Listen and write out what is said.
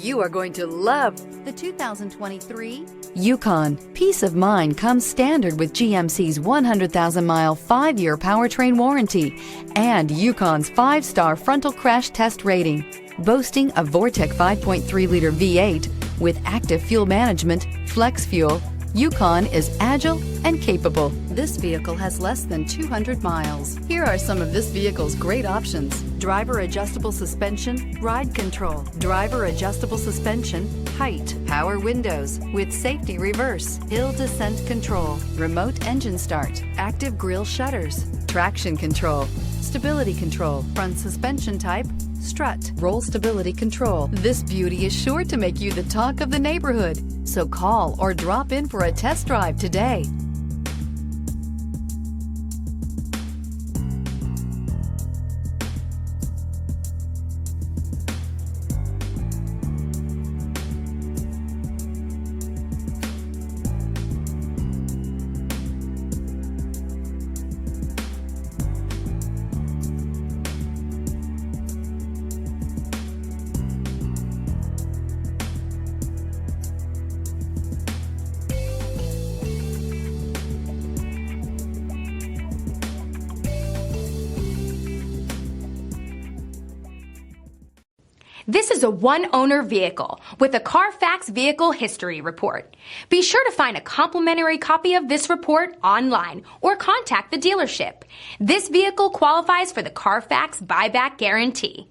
You are going to love the 2023 Yukon. Peace of mind comes standard with GMC's 100,000-mile, 5-year powertrain warranty and Yukon's 5-star frontal crash test rating. Boasting a Vortec 5.3-liter V8 with active fuel management, flex fuel, Yukon is agile and capable. This vehicle has less than 200 miles. Here are some of this vehicle's great options: driver adjustable suspension, ride control, driver adjustable suspension, height, power windows with safety reverse, hill descent control, remote engine start, active grille shutters, traction control, stability control, front suspension type, strut, roll stability control. This beauty is sure to make you the talk of the neighborhood. So call or drop in for a test drive today. This is a one-owner vehicle with a Carfax Vehicle History Report. Be sure to find a complimentary copy of this report online or contact the dealership. This vehicle qualifies for the Carfax Buyback Guarantee.